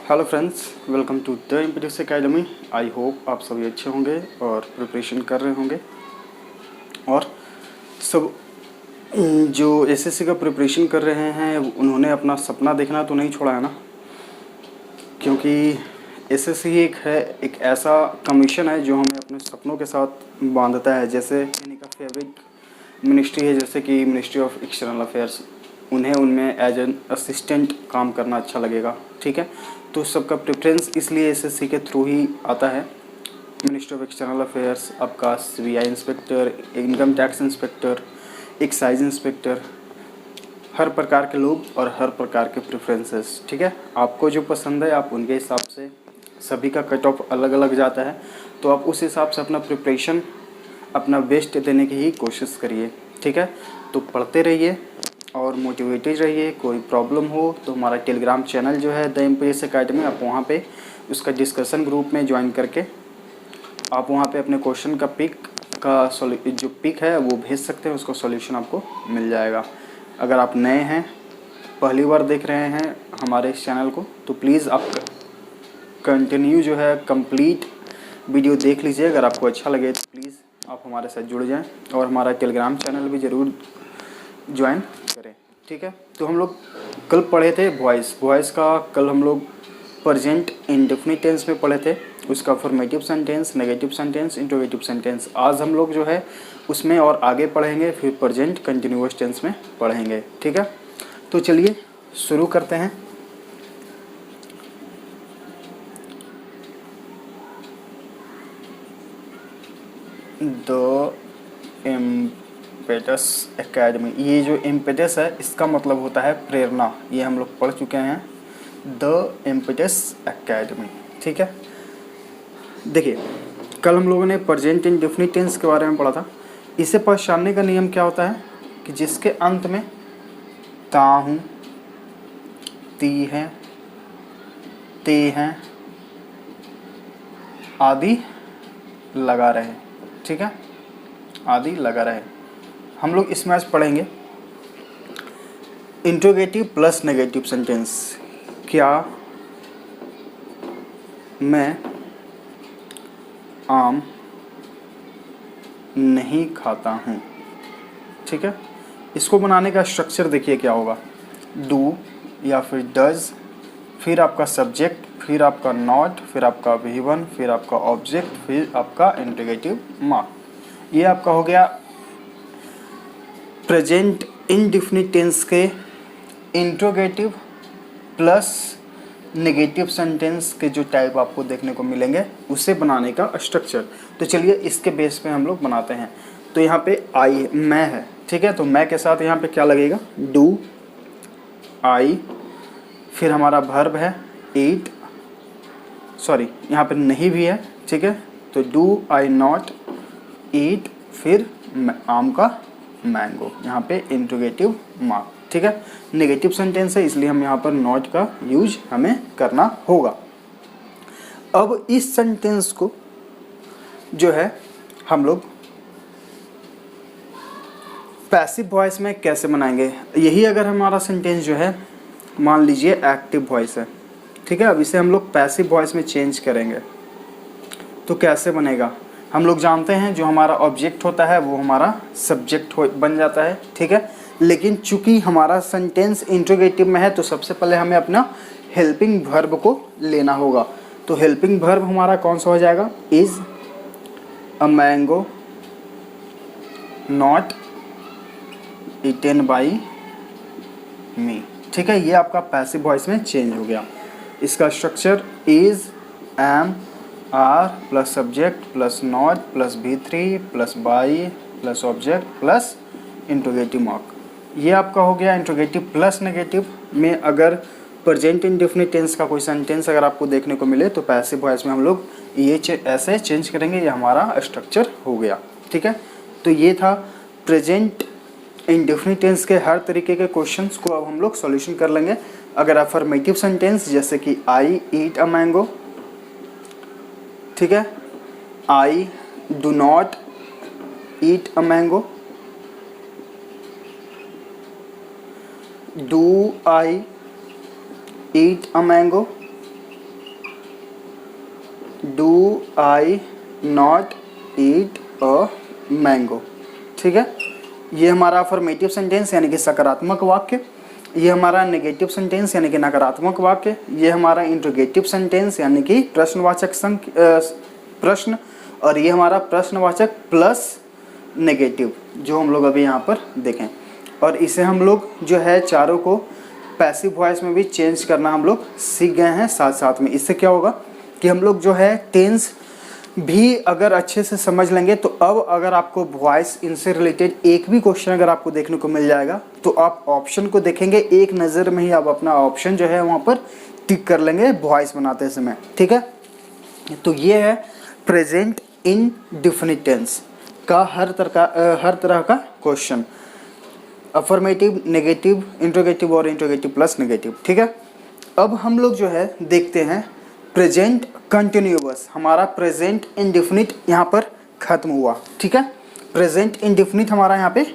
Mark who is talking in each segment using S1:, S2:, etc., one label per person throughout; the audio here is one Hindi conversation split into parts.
S1: Hello friends, welcome to the impedix academy. I hope आप सभी अच्छे होंगे और प्रिपरेशन कर रहे होंगे। और सब जो एसएससी का प्रिपरेशन कर रहे हैं उन्होंने अपना सपना देखना तो नहीं छोड़ा है ना, क्योंकि एसएससी एक ऐसा कमीशन है जो हमें अपने सपनों के साथ बांधता है। जैसे इनका फेवरेट मिनिस्ट्री है, जैसे कि मिनिस्ट्री ऑफ एक्सटर्नल अफेयर्स, उन्हें उनमें एज एन असिस्टेंट काम करना अच्छा लगेगा। ठीक है, तो सबका प्रेफरेंस इसलिए एसएससी के थ्रू ही आता है। मिनिस्ट्री ऑफ एक्सटर्नल अफेयर्स, आपका CBI inspector, income tax inspector, excise inspector, हर प्रकार के लोग और हर प्रकार के प्रेफरेंसेस। ठीक है, आपको जो पसंद है आप उनके हिसाब से, सभी का कट ऑफ अलग अलग जाता है, तो आप उस हिसाब से अपना प्रिपरेशन अपना बेस्ट देने की ही कोशिश करिए। ठीक है, तो पढ़ते रहिए और मोटिवेटेड रहिए। कोई प्रॉब्लम हो तो हमारा टेलीग्राम चैनल जो है द एमपीएस एकेडमी, आप वहाँ पे उसका डिस्कशन ग्रुप में ज्वाइन करके आप वहाँ पे अपने क्वेश्चन का जो पिक है वो भेज सकते हैं, उसका सॉल्यूशन आपको मिल जाएगा। अगर आप नए हैं, पहली बार देख रहे हैं हमारे इस चैनल को, तो प्लीज़ आप कंटिन्यू जो है कंप्लीट वीडियो देख लीजिए। अगर आपको अच्छा लगे तो प्लीज़ आप हमारे साथ जुड़ जाएं और हमारा टेलीग्राम चैनल भी ज़रूर ज्वाइन करें। ठीक है, तो हम लोग कल पढ़े थे वॉइस का। कल हम लोग प्रेजेंट इंडेफिनिट टेंस में पढ़े थे, उसका affirmative sentence, negative sentence, interrogative sentence. आज हम लोग जो है उसमें और आगे पढ़ेंगे, फिर प्रेजेंट कंटिन्यूअस टेंस में पढ़ेंगे। ठीक है, तो चलिए शुरू करते हैं। द इम्पेटस एकेडमी, ये जो इम्पेटस है इसका मतलब होता है प्रेरणा, ये हम लोग पढ़ चुके हैं, द इम्पेटस एकेडमी। ठीक है, देखिए कल हम लोगों ने प्रेजेंट इंडेफिनिट टेंस के बारे में पढ़ा था। इसे पहचानने का नियम क्या होता है कि जिसके अंत में ता हूँ, ती है, ते हैं आदि लगा रहे। ठीक है, आदि लगा रहे। हम लोग इसमें आज पढ़ेंगे इंट्रोगेटिव प्लस नेगेटिव सेंटेंस। क्या मैं आम नहीं खाता हूँ। ठीक है, इसको बनाने का स्ट्रक्चर देखिए क्या होगा। डू या फिर डज, फिर आपका सब्जेक्ट, फिर आपका नॉट, फिर आपका V1, फिर आपका ऑब्जेक्ट, फिर आपका इंट्रोगेटिव मार्क। ये आपका हो गया प्रेजेंट इंडेफिनिट टेंस के इंट्रोगेटिव प्लस नेगेटिव सेंटेंस के जो टाइप आपको देखने को मिलेंगे उसे बनाने का स्ट्रक्चर। तो चलिए इसके बेस पे हम लोग बनाते हैं। तो यहाँ पे आई मैं है। ठीक है, तो मैं के साथ यहाँ पे क्या लगेगा, डू, आई, फिर हमारा वर्ब है ईट, सॉरी यहाँ पे नहीं भी है। ठीक है, तो डू आई नॉट ईट, फिर आम का मैंगो, यहाँ पे इंट्रोगेटिव मार्क। ठीक है, नेगेटिव सेंटेंस है इसलिए हम यहाँ पर नॉट का यूज हमें करना होगा। अब इस सेंटेंस को जो है हम लोग पैसिव वॉइस में कैसे बनाएंगे। यही अगर हमारा सेंटेंस जो है मान लीजिए एक्टिव वॉइस है। ठीक है, अब इसे हम लोग पैसिव वॉइस में चेंज करेंगे तो कैसे बनेगा। हम लोग जानते हैं जो हमारा ऑब्जेक्ट होता है वो हमारा सब्जेक्ट बन जाता है। ठीक है, लेकिन चूंकि हमारा सेंटेंस इंट्रोगेटिव में है तो सबसे पहले हमें अपना हेल्पिंग वर्ब को लेना होगा। तो हेल्पिंग वर्ब हमारा कौन सा हो जाएगा, is a mango not eaten by me. ठीक है, ये आपका पैसिव वॉइस में चेंज हो गया। इसका structure is, am, are plus subject plus not plus V3 plus by plus object plus interrogative mark. ये आपका हो गया इंट्रोगेटिव प्लस नेगेटिव में। अगर प्रेजेंट इंडेफिनिट टेंस का कोई सेंटेंस अगर आपको देखने को मिले तो पैसिव वॉइस में हम लोग ये ऐसे चेंज करेंगे, ये हमारा स्ट्रक्चर हो गया। ठीक है, तो ये था प्रेजेंट इंडेफिनिट टेंस के हर तरीके के क्वेश्चंस को अब हम लोग सॉल्यूशन कर लेंगे। अगर अफर्मेटिव सेंटेंस जैसे कि आई ईट अ मैंगो, ठीक है, I do not eat a mango, do I eat a mango, do I not eat a mango. ठीक है, ये हमारा अफर्मेटिव सेंटेंस यानी कि सकारात्मक वाक्य, ये हमारा नेगेटिव सेंटेंस यानी कि नकारात्मक वाक्य, ये हमारा इंट्रोगेटिव सेंटेंस यानी कि प्रश्नवाचक प्रश्न, और ये हमारा प्रश्नवाचक प्लस नेगेटिव जो हम लोग अभी यहाँ पर देखें। और इसे हम लोग जो है चारों को पैसिव वॉइस में भी चेंज करना हम लोग सीख गए हैं साथ साथ में। इससे क्या होगा कि हम लोग जो है टेंस भी अगर अच्छे से समझ लेंगे तो अब अगर आपको वॉइस इनसे रिलेटेड एक भी क्वेश्चन अगर आपको देखने को मिल जाएगा तो आप ऑप्शन को देखेंगे, एक नज़र में ही आप अपना ऑप्शन जो है वहाँ पर टिक कर लेंगे वॉइस बनाते समय। ठीक है, तो ये है प्रेजेंट इंडेफिनिट टेंस का हर तरह का क्वेश्चन, अफर्मेटिव, नेगेटिव, इंट्रोगेटिव और इंट्रोगेटिव प्लस नेगेटिव। ठीक है, अब हम लोग जो है देखते हैं प्रेजेंट कंटिन्यूअस। हमारा प्रेजेंट इंडेफिनिट यहाँ पर खत्म हुआ। ठीक है, प्रेजेंट इंडेफिनिट हमारा यहाँ पे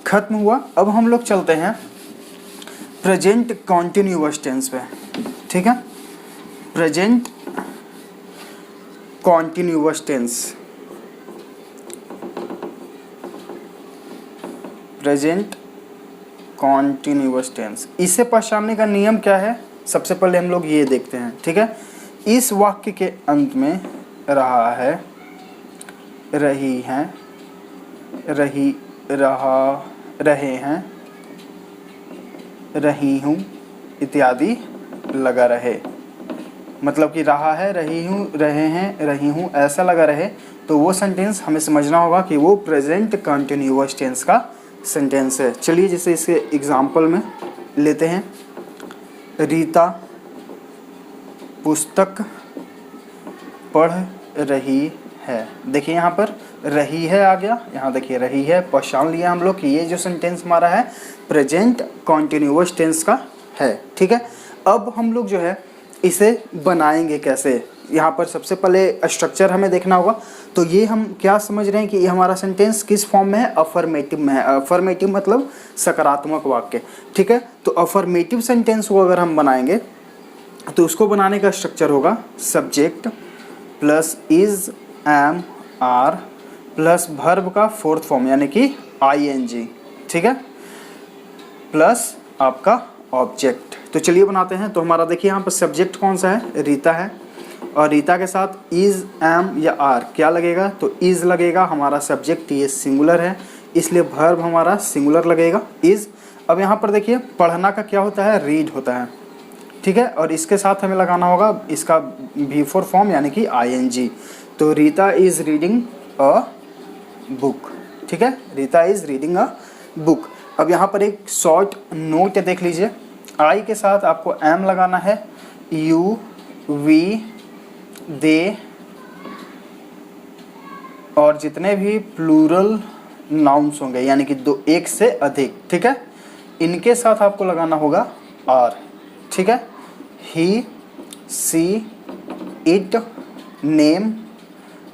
S1: खत्म हुआ। अब हम लोग चलते हैं प्रेजेंट कॉन्टिन्यूअस टेंस पे। ठीक है, present continuous tense, present continuous tense, इसे पहचानने का नियम क्या है, सबसे पहले हम लोग ये देखते हैं। ठीक है, इस वाक्य के अंत में रहा है, रही हैं, रही, रहा, रहे हैं, रही हूँ इत्यादि लगा रहे, मतलब कि रहा है, रही हूँ, रहे हैं, रही हूँ ऐसा लगा रहे, तो वो सेंटेंस हमें समझना होगा कि वो प्रेजेंट कंटिन्यूअस टेंस का सेंटेंस है। चलिए जैसे इसके एग्जाम्पल में लेते हैं, रीता पुस्तक पढ़ रही है। देखिए यहाँ पर रही है आ गया, यहाँ देखिए रही है, पहचान लिया हम लोग कि ये जो सेंटेंस हमारा है प्रेजेंट कॉन्टिन्यूअस टेंस का है। ठीक है, अब हम लोग जो है इसे बनाएंगे कैसे, यहाँ पर सबसे पहले स्ट्रक्चर हमें देखना होगा। तो ये हम क्या समझ रहे हैं कि ये हमारा सेंटेंस किस फॉर्म में है, अफर्मेटिव में है। अफर्मेटिव मतलब सकारात्मक वाक्य। ठीक है, तो अफर्मेटिव सेंटेंस को अगर हम बनाएंगे तो उसको बनाने का स्ट्रक्चर होगा subject plus is, am, are plus verb का फोर्थ फॉर्म यानी कि आईएनजी। ठीक है, प्लस आपका ऑब्जेक्ट। तो चलिए बनाते हैं। तो हमारा देखिए यहाँ पर सब्जेक्ट कौन सा है, रीता है, और रीता के साथ इज, एम या आर क्या लगेगा, तो इज लगेगा। हमारा सब्जेक्ट ये सिंगुलर है इसलिए वर्ब हमारा सिंगुलर लगेगा, इज। अब यहाँ पर देखिए पढ़ना का क्या होता है, रीड होता है। ठीक है, और इसके साथ हमें लगाना होगा इसका V4 फॉर्म यानी कि ING। तो Rita is reading a book. ठीक है, Rita is reading a book. अब यहाँ पर एक शॉर्ट नोट देख लीजिए, आई के साथ आपको एम लगाना है, यू, वी, दे और जितने भी प्लूरल नाउन्स होंगे यानी कि दो, एक से अधिक। ठीक है, इनके साथ आपको लगाना होगा आर। ठीक है, ही, सी, इट, नेम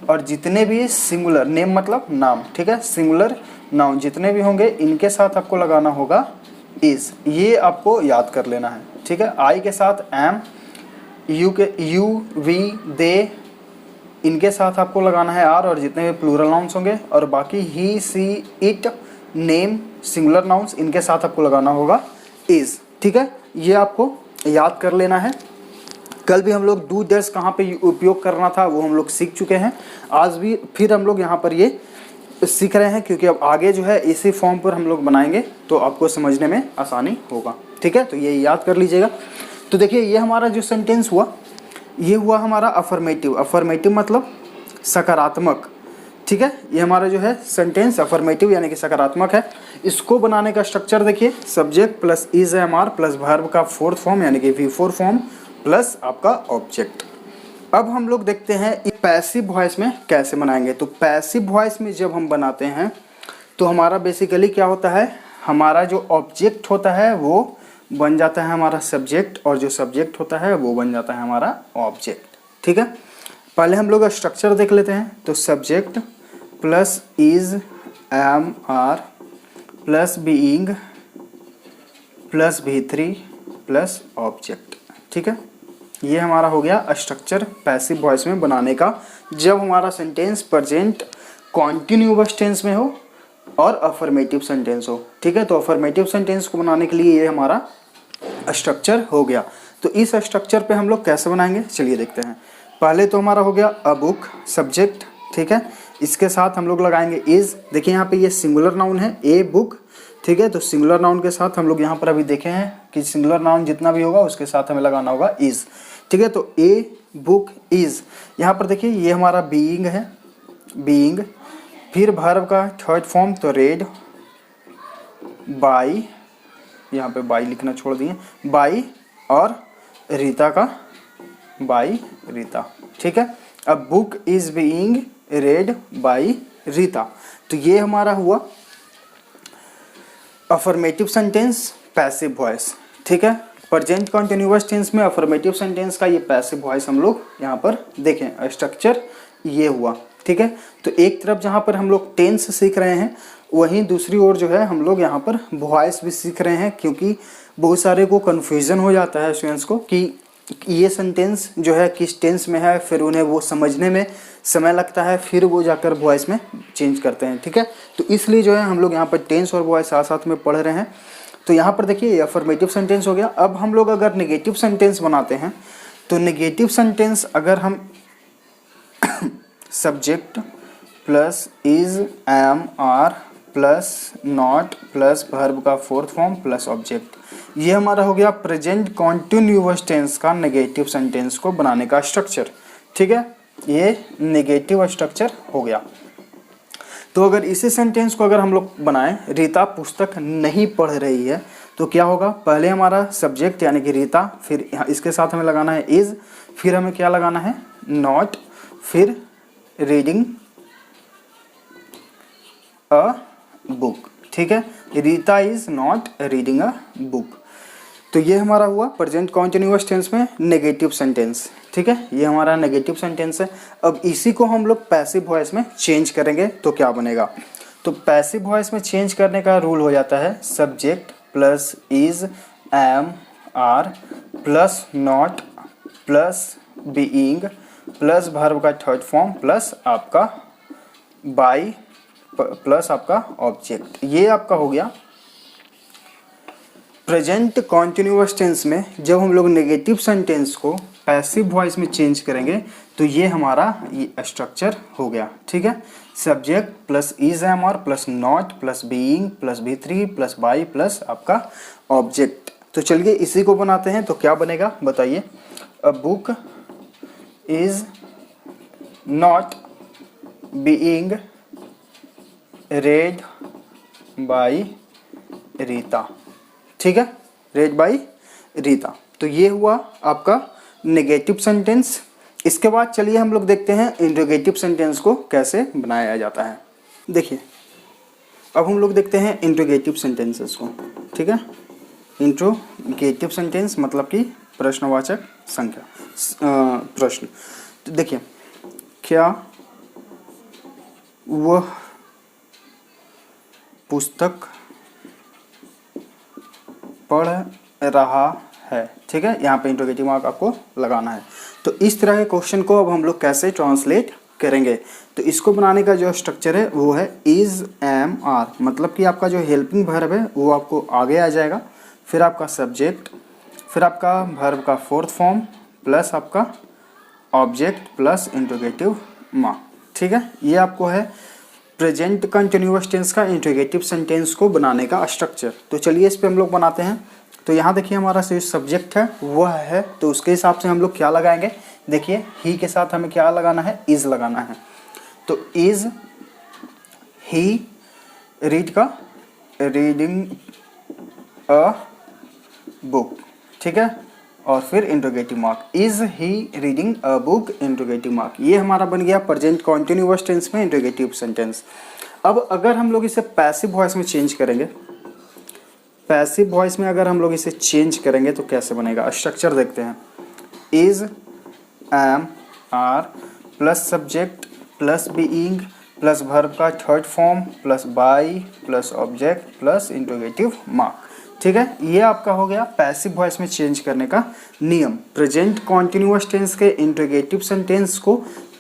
S1: और जितने भी सिंगुलर, नेम मतलब नाम। ठीक है, सिंगुलर नाउन जितने भी होंगे इनके साथ आपको लगाना होगा इज। ये आपको याद कर लेना है। ठीक है, आई के साथ एम, यू, वी, दे इनके साथ आपको लगाना है आर और जितने भी प्लूरल नाउन्स होंगे, और बाकी ही, सी, इट, नेम सिंगुलर नाउन्स इनके साथ आपको लगाना होगा इज। ठीक है, ये आपको याद कर लेना है। कल भी हम लोग डू डज कहाँ पे उपयोग करना था वो हम लोग सीख चुके हैं, आज भी फिर हम लोग यहाँ पर ये सीख रहे हैं क्योंकि अब आगे जो है इसी फॉर्म पर हम लोग बनाएंगे तो आपको समझने में आसानी होगा। ठीक है, तो ये याद कर लीजिएगा। तो देखिए ये हमारा जो सेंटेंस हुआ ये हुआ हमारा अफर्मेटिव। अफर्मेटिव मतलब सकारात्मक। ठीक है, ये हमारा जो है सेंटेंस अफर्मेटिव यानी कि सकारात्मक है। इसको बनाने का स्ट्रक्चर देखिए, subject plus is, am, are plus verb का फोर्थ फॉर्म यानी कि V4 फॉर्म प्लस आपका ऑब्जेक्ट। अब हम लोग देखते हैं पैसिव वॉइस में कैसे बनाएंगे। तो पैसिव वॉइस में जब हम बनाते हैं तो हमारा बेसिकली क्या होता है, हमारा जो ऑब्जेक्ट होता है वो बन जाता है हमारा सब्जेक्ट और जो सब्जेक्ट होता है वो बन जाता है हमारा ऑब्जेक्ट। ठीक है, पहले हम लोग स्ट्रक्चर देख लेते हैं। तो subject plus is, am, are plus being plus V3 plus object. ठीक है, ये हमारा हो गया स्ट्रक्चर पैसिव वॉइस में बनाने का, जब हमारा सेंटेंस प्रेजेंट कॉन्टिन्यूअस टेंस में हो और अफर्मेटिव सेंटेंस हो। ठीक है, तो अफर्मेटिव सेंटेंस को बनाने के लिए ये हमारा स्ट्रक्चर हो गया। तो इस स्ट्रक्चर पे हम लोग कैसे बनाएंगे चलिए देखते हैं। पहले तो हमारा हो गया अ बुक सब्जेक्ट, ठीक है, इसके साथ हम लोग लगाएंगे इज। देखिए यहाँ पे ये सिंगुलर नाउन है ए बुक, ठीक है, तो सिंगुलर नाउन के साथ हम लोग यहाँ पर अभी देखे हैं कि सिंगुलर नाउन जितना भी होगा उसके साथ हमें लगाना होगा इज। ठीक है, तो ए बुक इज, यहाँ पर देखिए ये हमारा बीइंग है, बीइंग, फिर वर्ब का थर्ड फॉर्म तो रेड, बाई, यहाँ पे बाई लिखना छोड़ दिए, बाई, और रीता का बाई रीता। ठीक है, अब book is being red by Rita. तो ये हमारा हुआ अफर्मेटिव सेंटेंस पैसिव वॉइस। ठीक है, प्रेजेंट कंटिन्यूअस टेंस में अफर्मेटिव सेंटेंस का ये पैसिव वॉइस हम लोग यहाँ पर देखें, स्ट्रक्चर ये हुआ। ठीक है, तो एक तरफ जहाँ पर हम लोग टेंस सीख रहे हैं, वहीं दूसरी ओर जो है हम लोग यहाँ पर वॉइस भी सीख रहे हैं, क्योंकि बहुत सारे को कन्फ्यूज़न हो जाता है स्टूडेंट्स को कि ये सेंटेंस जो है किस टेंस में है, फिर उन्हें वो समझने में समय लगता है, फिर वो जाकर वॉइस में चेंज करते हैं। ठीक है, तो इसलिए जो है हम लोग यहाँ पर टेंस और वॉइस साथ साथ में पढ़ रहे हैं। तो यहाँ पर देखिए ये अफर्मेटिव सेंटेंस हो गया। अब हम लोग अगर नेगेटिव सेंटेंस बनाते हैं, तो नेगेटिव सेंटेंस अगर हम subject plus is am are plus not plus verb का फोर्थ फॉर्म प्लस ऑब्जेक्ट, ये हमारा हो गया प्रेजेंट कॉन्टिन्यूअस टेंस का नेगेटिव सेंटेंस को बनाने का स्ट्रक्चर। ठीक है, ये नेगेटिव स्ट्रक्चर हो गया। तो अगर इसी सेंटेंस को अगर हम लोग बनाएं, रीता पुस्तक नहीं पढ़ रही है, तो क्या होगा, पहले हमारा सब्जेक्ट यानी कि रीता, फिर इसके साथ हमें लगाना है इज, फिर हमें क्या लगाना है नॉट, फिर रीडिंग अ बुक। ठीक है, Rita is not reading a book. तो ये हमारा हुआ प्रेजेंट कॉन्टिन्यूअस टेंस में नेगेटिव सेंटेंस। ठीक है, ये हमारा नेगेटिव सेंटेंस है। अब इसी को हम लोग पैसिव वॉइस में चेंज करेंगे तो क्या बनेगा, तो पैसिव वॉइस में चेंज करने का रूल हो जाता है subject plus is am are plus not plus being plus verb का थर्ड फॉर्म प्लस आपका बाई प्लस आपका ऑब्जेक्ट। ये आपका हो गया प्रेजेंट कॉन्टिन्यूअस टेंस में। जब हम लोग नेगेटिव सेंटेंस को पैसिव वॉइस में चेंज करेंगे तो ये हमारा ये स्ट्रक्चर हो गया। ठीक है, subject plus is am are plus not plus being plus बी3 प्लस बाई प्लस आपका ऑब्जेक्ट। तो चलिए इसी को बनाते हैं, तो क्या बनेगा बताइए। A book is not being red by Rita. ठीक है, रेड बाई रीता। तो ये हुआ आपका नेगेटिव सेंटेंस। इसके बाद चलिए हम लोग देखते हैं इंट्रोगेटिव सेंटेंस को कैसे बनाया जाता है। देखिए अब हम लोग देखते हैं इंट्रोगेटिव सेंटेंसेस को। ठीक है, इंट्रोगेटिव सेंटेंस मतलब कि प्रश्नवाचक संख्या प्रश्न। तो देखिए, क्या वह पुस्तक पढ़ रहा है। ठीक है, यहाँ पे इंट्रोगेटिव मार्क आपको लगाना है। तो इस तरह के क्वेश्चन को अब हम लोग कैसे ट्रांसलेट करेंगे, तो इसको बनाने का जो स्ट्रक्चर है वो है इज एम आर, मतलब कि आपका जो हेल्पिंग वर्ब है वो आपको आगे आ जाएगा, फिर आपका सब्जेक्ट, फिर आपका वर्ब का फोर्थ फॉर्म प्लस आपका ऑब्जेक्ट प्लस इंट्रोगेटिव मार्क। ठीक है, ये आपको है प्रेजेंट कंटिन्यूअस टेंस का इंट्रोगेटिव सेंटेंस को बनाने का स्ट्रक्चर। तो चलिए इस पे हम लोग बनाते हैं। तो यहाँ देखिए हमारा जो सब्जेक्ट है वह है, तो उसके हिसाब से हम लोग क्या लगाएंगे, देखिए ही के साथ हमें क्या लगाना है, इज लगाना है। तो इज ही रीड का रीडिंग अ बुक। ठीक है, और फिर interrogative mark, is he reading a book interrogative mark. ये हमारा बन गया प्रेजेंट कॉन्टिन्यूअस टेंस में इंट्रोगेटिव सेंटेंस। अब अगर हम लोग इसे पैसिव वॉइस में चेंज करेंगे, पैसिव वॉइस में अगर हम लोग इसे चेंज करेंगे तो कैसे बनेगा, स्ट्रक्चर देखते हैं। Is am are plus subject plus being plus verb का third form plus by plus object plus interrogative mark. ठीक है, ये आपका हो गया पैसिव वॉइस में चेंज करने का नियम। प्रेजेंट कॉन्टिन्यूअस टेंस के इंट्रोगेटिव सेंटेंस को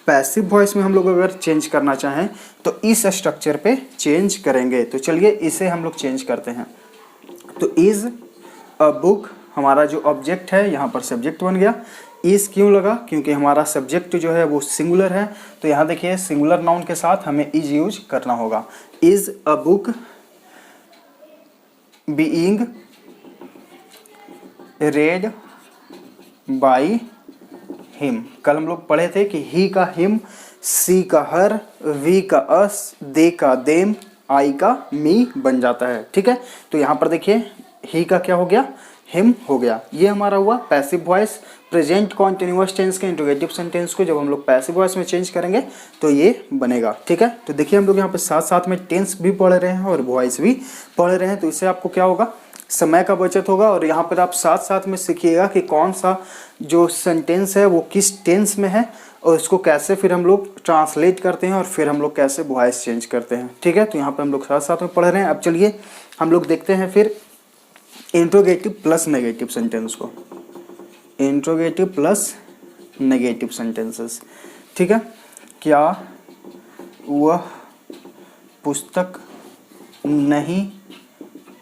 S1: पैसिव वॉइस में हम लोग अगर चेंज करना चाहें तो इस स्ट्रक्चर पे चेंज करेंगे। तो चलिए इसे हम लोग चेंज करते हैं। तो इज अ बुक, हमारा जो ऑब्जेक्ट है यहाँ पर सब्जेक्ट बन गया। इज क्यों लगा? क्योंकि हमारा सब्जेक्ट जो है वो सिंगुलर है, तो यहाँ देखिए सिंगुलर नाउन के साथ हमें इज यूज करना होगा। Is a book being red by him. कल हम लोग पढ़े थे कि ही का हिम, सी का हर, वी का अस, दे का देम, आई का मी बन जाता है। ठीक है, तो यहाँ पर देखिए ही का क्या हो गया? हिम हो गया। ये हमारा हुआ passive voice. Present continuous tense के इंट्रोगेटिव सेंटेंस को जब हम लोग पैसिव वॉइस में चेंज करेंगे तो ये बनेगा। ठीक है, तो देखिए हम लोग यहाँ पे साथ साथ में टेंस भी पढ़ रहे हैं और वॉइस भी पढ़ रहे हैं, तो इससे आपको क्या होगा? समय का बचत होगा। और यहाँ पर आप साथ साथ में सीखिएगा कि कौन सा जो सेंटेंस है वो किस टेंस में है और इसको कैसे फिर हम लोग ट्रांसलेट करते हैं और फिर हम लोग कैसे वॉइस चेंज करते हैं। ठीक है, तो यहाँ पे हम लोग साथ साथ में पढ़ रहे हैं। अब चलिए हम लोग देखते हैं फिर इंट्रोगेटिव प्लस नेगेटिव सेंटेंस को। Interrogative plus negative sentences. ठीक है, क्या वह पुस्तक नहीं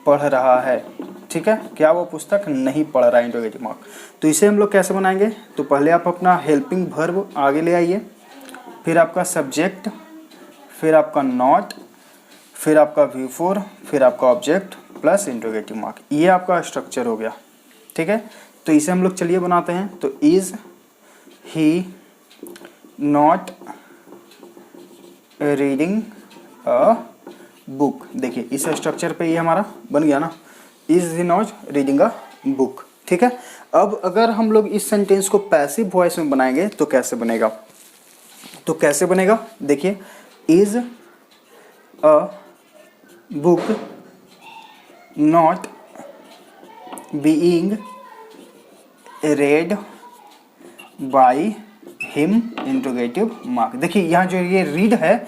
S1: पढ़ रहा है? ठीक है, क्या वो पुस्तक नहीं पढ़ रहा है, इंट्रोगेटिव मार्क। तो इसे हम लोग कैसे बनाएंगे? तो पहले आप अपना हेल्पिंग वर्ब आगे ले आइए, फिर आपका सब्जेक्ट, फिर आपका नॉट, फिर आपका V4, फिर आपका ऑब्जेक्ट प्लस इंट्रोगेटिव मार्क। ये आपका स्ट्रक्चर हो गया। ठीक है, तो इसे हम लोग चलिए बनाते हैं। तो is he not reading a book. देखिए इस स्ट्रक्चर पे ये हमारा बन गया ना, is he not reading a book. ठीक है, अब अगर हम लोग इस सेंटेंस को पैसिव वॉइस में बनाएंगे तो कैसे बनेगा? तो कैसे बनेगा देखिए, is a book not being red by him, interrogative mark. देखिए यहाँ जो ये रीड है,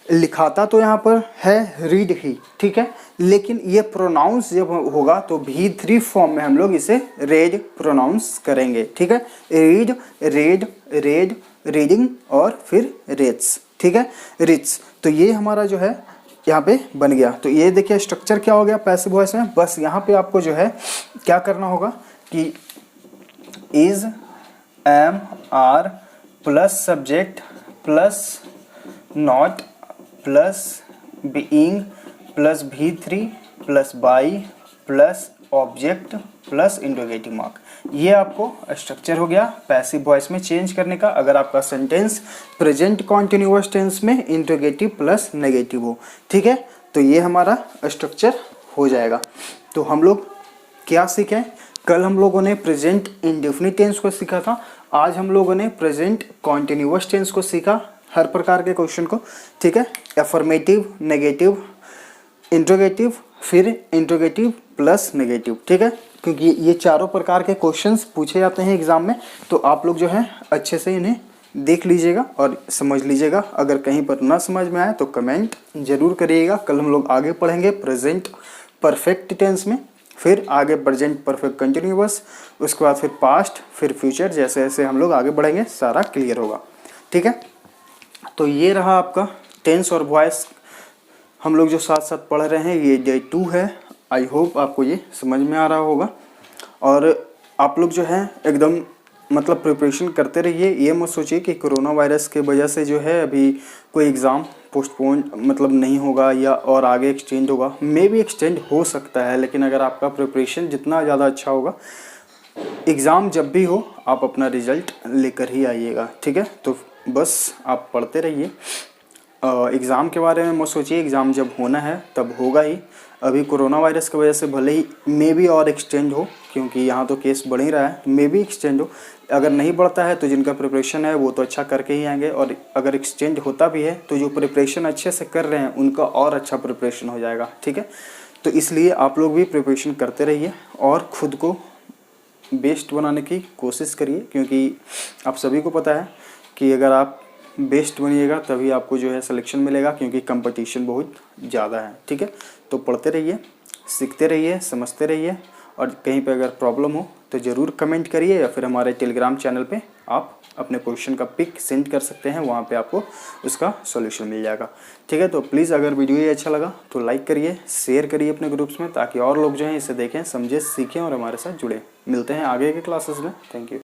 S1: लिखाता तो यहाँ पर है रीड ही, ठीक है, लेकिन ये प्रोनाउंस जब होगा तो V3 फॉर्म में हम लोग इसे रेड प्रोनाउंस करेंगे। ठीक है, रीड, रेड, रेड, रीडिंग और फिर रेड्स। ठीक है, रिड्स। तो ये हमारा जो है यहाँ पे बन गया। तो ये देखिए स्ट्रक्चर क्या हो गया पैसिव वॉइस में। बस यहाँ पे आपको जो है क्या करना होगा कि is, am, are plus subject plus not plus being plus V3 plus by plus object plus interrogative mark. ये आपको स्ट्रक्चर हो गया पैसिव वॉइस में चेंज करने का, अगर आपका सेंटेंस प्रेजेंट कॉन्टिन्यूअस टेंस में इंट्रोगेटिव प्लस नेगेटिव हो। ठीक है, तो ये हमारा स्ट्रक्चर हो जाएगा। तो हम लोग क्या सीखे? कल हम लोगों ने प्रेजेंट इंडेफिनिट टेंस को सीखा था, आज हम लोगों ने प्रेजेंट कॉन्टिन्यूअस टेंस को सीखा, हर प्रकार के क्वेश्चन को। ठीक है, अफर्मेटिव, नेगेटिव, इंट्रोगेटिव, फिर इंट्रोगेटिव प्लस नेगेटिव। ठीक है, क्योंकि ये चारों प्रकार के क्वेश्चंस पूछे जाते हैं एग्जाम में, तो आप लोग जो है अच्छे से इन्हें देख लीजिएगा और समझ लीजिएगा। अगर कहीं पर ना समझ में आए तो कमेंट जरूर करिएगा। कल हम लोग आगे पढ़ेंगे प्रेजेंट परफेक्ट टेंस में, फिर आगे प्रेजेंट परफेक्ट कंटिन्यूअस, उसके बाद फिर पास्ट, फिर फ्यूचर, जैसे जैसे हम लोग आगे बढ़ेंगे सारा क्लियर होगा। ठीक है, तो ये रहा आपका टेंस और वॉइस हम लोग जो साथ साथ पढ़ रहे हैं, ये डे 2 है। आई होप आपको ये समझ में आ रहा होगा और आप लोग जो है एकदम मतलब प्रिपरेशन करते रहिए। ये मत सोचिए कि कोरोना वायरस के वजह से जो है अभी कोई एग्ज़ाम पोस्टपोन मतलब नहीं होगा या और आगे एक्सटेंड होगा। मे भी एक्सटेंड हो सकता है, लेकिन अगर आपका प्रिपरेशन जितना ज़्यादा अच्छा होगा, एग्ज़ाम जब भी हो आप अपना रिज़ल्ट लेकर ही आइएगा। ठीक है, तो बस आप पढ़ते रहिए। एग्ज़ाम के बारे में मत सोचिए, एग्ज़ाम जब होना है तब होगा ही। अभी कोरोना वायरस की वजह से भले ही मे बी और एक्सटेंड हो, क्योंकि यहाँ तो केस बढ़ ही रहा है, मे बी एक्सटेंड हो। अगर नहीं बढ़ता है तो जिनका प्रिपरेशन है वो तो अच्छा करके ही आएंगे, और अगर एक्सटेंड होता भी है तो जो प्रिपरेशन अच्छे से कर रहे हैं उनका और अच्छा प्रिपरेशन हो जाएगा। ठीक है, तो इसलिए आप लोग भी प्रिपरेशन करते रहिए और ख़ुद को बेस्ट बनाने की कोशिश करिए, क्योंकि आप सभी को पता है कि अगर आप बेस्ट बनिएगा तभी आपको जो है सिलेक्शन मिलेगा, क्योंकि कंपटीशन बहुत ज़्यादा है। ठीक है, तो पढ़ते रहिए, सीखते रहिए, समझते रहिए, और कहीं पे अगर प्रॉब्लम हो तो ज़रूर कमेंट करिए, या फिर हमारे टेलीग्राम चैनल पे आप अपने क्वेश्चन का पिक सेंड कर सकते हैं, वहाँ पे आपको उसका सॉल्यूशन मिल जाएगा। ठीक है, तो प्लीज़ अगर वीडियो ये अच्छा लगा तो लाइक करिए, शेयर करिए अपने ग्रुप्स में, ताकि और लोग जो हैं इसे देखें, समझें, सीखें और हमारे साथ जुड़े। मिलते हैं आगे के क्लासेस में। Thank you.